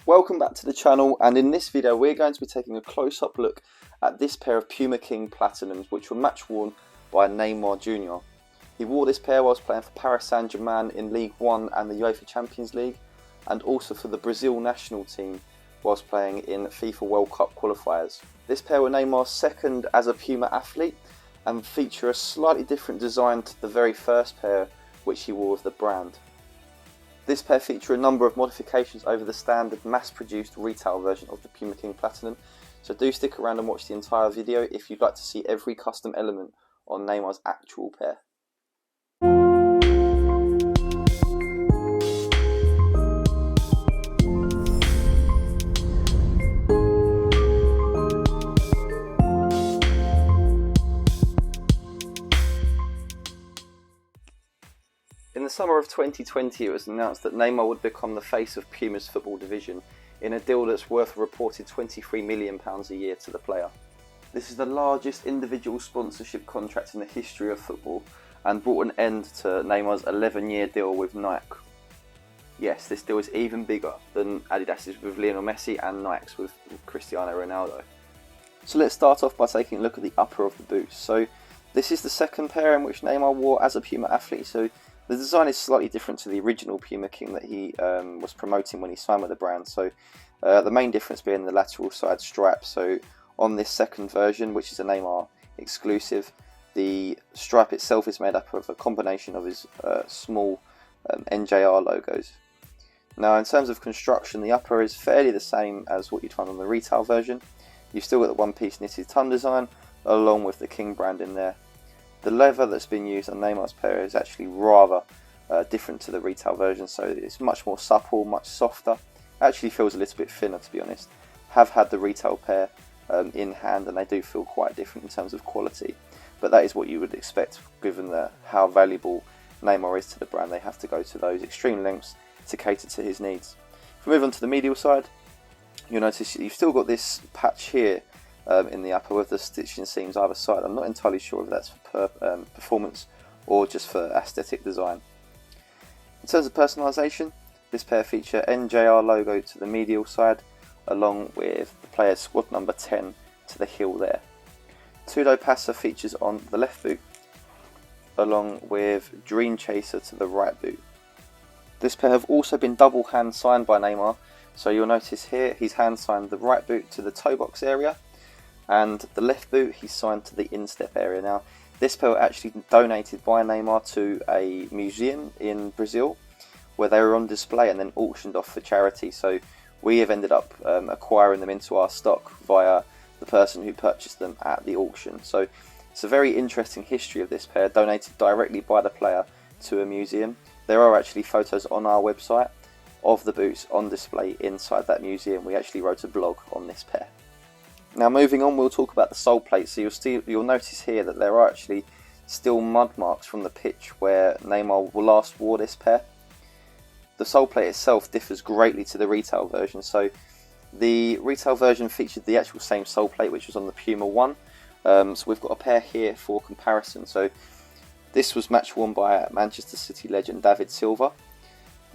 Welcome back to the channel, and in this video we're going to be taking a close-up look at this pair of Puma King Platinums, which were match worn by Neymar JR. He wore this pair whilst playing for Paris Saint-Germain in League 1 and the UEFA Champions League, and also for the Brazil national team whilst playing in FIFA World Cup qualifiers. This pair were Neymar's second as a Puma athlete and feature a slightly different design to the very first pair which he wore with the brand. This pair feature a number of modifications over the standard mass-produced retail version of the Puma King Platinum, so do stick around and watch the entire video if you'd like to see every custom element on Neymar's actual pair. In the summer of 2020 it was announced that Neymar would become the face of Puma's football division in a deal that's worth a reported £23 million a year to the player. This is the largest individual sponsorship contract in the history of football and brought an end to Neymar's 11-year deal with Nike. Yes, this deal is even bigger than Adidas's with Lionel Messi and Nike's with Cristiano Ronaldo. So let's start off by taking a look at the upper of the boots. So this is the second pair in which Neymar wore as a Puma athlete, so the design is slightly different to the original Puma King that he was promoting when he signed with the brand. So the main difference being the lateral side straps. So on this second version, which is a Neymar exclusive, the stripe itself is made up of a combination of his small NJR logos. Now in terms of construction, the upper is fairly the same as what you'd find on the retail version. You've still got the one-piece knitted tongue design along with the King brand in there. The leather that's been used on Neymar's pair is actually rather different to the retail version, so it's much more supple, much softer. Actually feels a little bit thinner, to be honest. Have had the retail pair in hand and they do feel quite different in terms of quality, but that is what you would expect given how valuable Neymar is to the brand. They have to go to those extreme lengths to cater to his needs. If we move on to the medial side, you'll notice you've still got this patch here in the upper with the stitching seams either side. I'm not entirely sure if that's for performance or just for aesthetic design. In terms of personalisation, this pair feature NJR logo to the medial side along with the player's squad number 10 to the heel there. Tudo Passa features on the left boot along with Dream Chaser to the right boot. This pair have also been double hand signed by Neymar, so you'll notice here he's hand signed the right boot to the toe box area and the left boot he's signed to the instep area. Now this pair were actually donated by Neymar to a museum in Brazil where they were on display and then auctioned off for charity, so we have ended up acquiring them into our stock via the person who purchased them at the auction. So it's a very interesting history of this pair, donated directly by the player to a museum. There are actually photos on our website of the boots on display inside that museum. We actually wrote a blog on this pair. Now moving on, we'll talk about the sole plate. So you'll notice here that there are actually still mud marks from the pitch where Neymar last wore this pair. The sole plate itself differs greatly to the retail version. So the retail version featured the actual same sole plate which was on the Puma 1. So we've got a pair here for comparison. So this was match worn by Manchester City legend David Silva.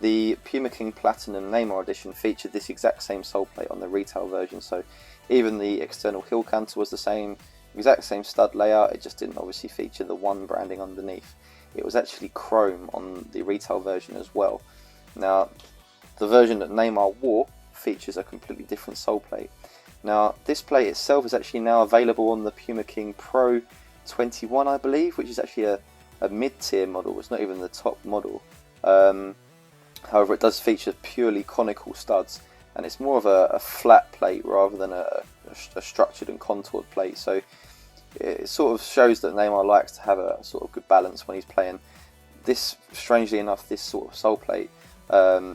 The Puma King Platinum Neymar edition featured this exact same sole plate on the retail version, so even the external heel canter was the same, exact same stud layout, it just didn't obviously feature the one branding underneath. It was actually chrome on the retail version as well. Now the version that Neymar wore features a completely different sole plate. Now this plate itself is actually now available on the Puma King Pro 21 I believe, which is actually a mid-tier model, it's not even the top model. However, it does feature purely conical studs, and it's more of a flat plate rather than a structured and contoured plate. So it sort of shows that Neymar likes to have a sort of good balance when he's playing. This, strangely enough, this sort of sole plate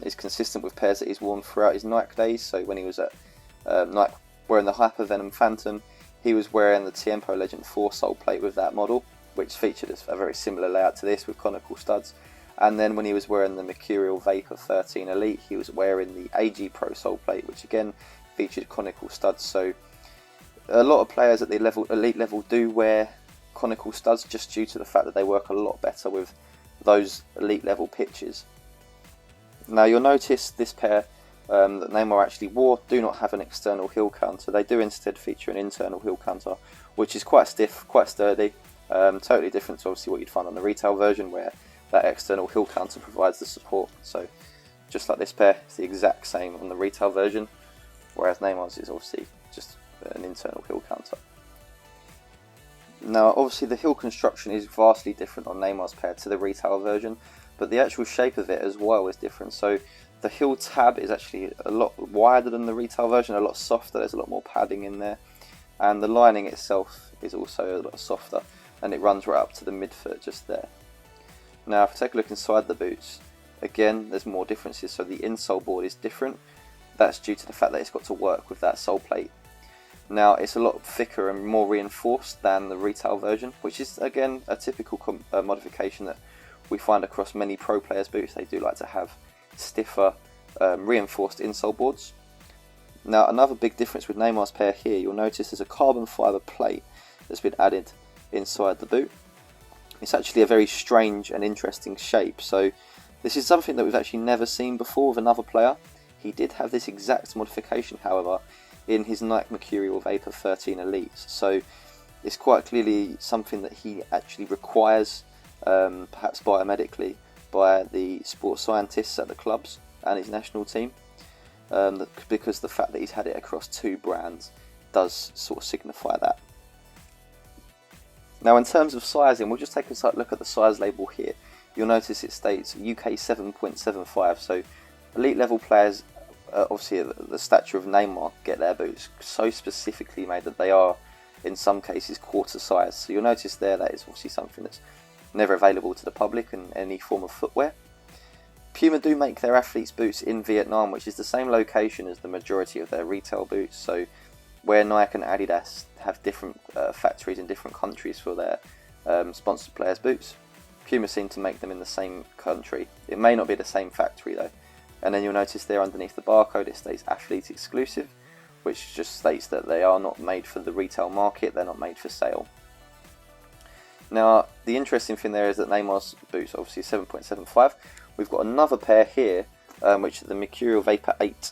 is consistent with pairs that he's worn throughout his Nike days. So when he was at Nike wearing the Hyper Venom Phantom, he was wearing the Tiempo Legend 4 sole plate with that model, which featured a very similar layout to this with conical studs. And then when he was wearing the Mercurial Vapor 13 Elite, he was wearing the AG Pro sole plate, which again featured conical studs. So a lot of players at the elite level do wear conical studs just due to the fact that they work a lot better with those elite level pitches. Now you'll notice this pair that Neymar actually wore do not have an external heel counter. They do instead feature an internal heel counter, which is quite stiff, quite sturdy, totally different to obviously what you'd find on the retail version, where that external heel counter provides the support. So just like this pair, it's the exact same on the retail version, whereas Neymar's is obviously just an internal heel counter. Now obviously the heel construction is vastly different on Neymar's pair to the retail version, but the actual shape of it as well is different. So the heel tab is actually a lot wider than the retail version, a lot softer, there's a lot more padding in there, and the lining itself is also a lot softer, and it runs right up to the midfoot just there. Now if we take a look inside the boots, again there's more differences. So the insole board is different. That's due to the fact that it's got to work with that Soleplate. Now it's a lot thicker and more reinforced than the retail version, which is again a typical modification that we find across many pro players' boots. They do like to have stiffer, reinforced insole boards. Now another big difference with Neymar's pair here, you'll notice there's a carbon fibre plate that's been added inside the boot. It's actually a very strange and interesting shape. So this is something that we've actually never seen before with another player. He did have this exact modification, however, in his Nike Mercurial Vapor 13 Elites. So it's quite clearly something that he actually requires, perhaps biomedically, by the sports scientists at the clubs and his national team, because the fact that he's had it across two brands does sort of signify that. Now in terms of sizing, we'll just take a slight look at the size label here. You'll notice it states UK 7.75, so elite level players, obviously the stature of Neymar, get their boots so specifically made that they are in some cases quarter size. So you'll notice there that is obviously something that's never available to the public in any form of footwear. Puma do make their athletes' boots in Vietnam, which is the same location as the majority of their retail boots. So where Nike and Adidas have different factories in different countries for their sponsored players' boots, Puma seem to make them in the same country. It may not be the same factory though. And then you'll notice there underneath the barcode it states athlete exclusive, which just states that they are not made for the retail market, they're not made for sale. Now the interesting thing there is that Neymar's boots are obviously 7.75. We've got another pair here, which is the Mercurial Vapor 8.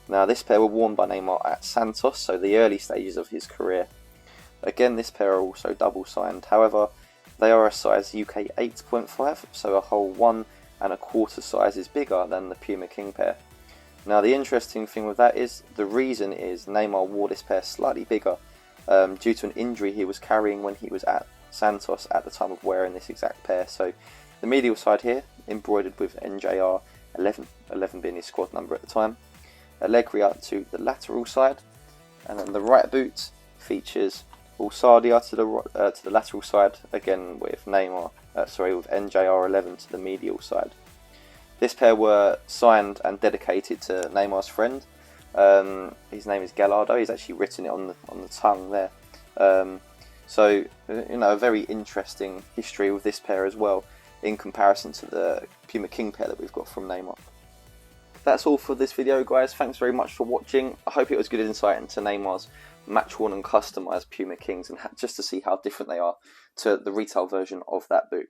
Now this pair were worn by Neymar at Santos, so the early stages of his career. Again, this pair are also double signed, however they are a size UK 8.5, so a whole 1¼ sizes bigger than the Puma King pair. Now the interesting thing with that is, the reason is Neymar wore this pair slightly bigger due to an injury he was carrying when he was at Santos at the time of wearing this exact pair. So the medial side here, embroidered with NJR 11, 11 being his squad number at the time. Allegria to the lateral side, and then the right boot features Ulsadia to the lateral side, again with Neymar, with NJR 11 to the medial side. This pair were signed and dedicated to Neymar's friend. His name is Gallardo. He's actually written it on the tongue there. So you know, a very interesting history with this pair as well, in comparison to the Puma King pair that we've got from Neymar. That's all for this video, guys. Thanks very much for watching. I hope it was good insight into Neymar's match-worn and customised Puma Kings, and just to see how different they are to the retail version of that boot.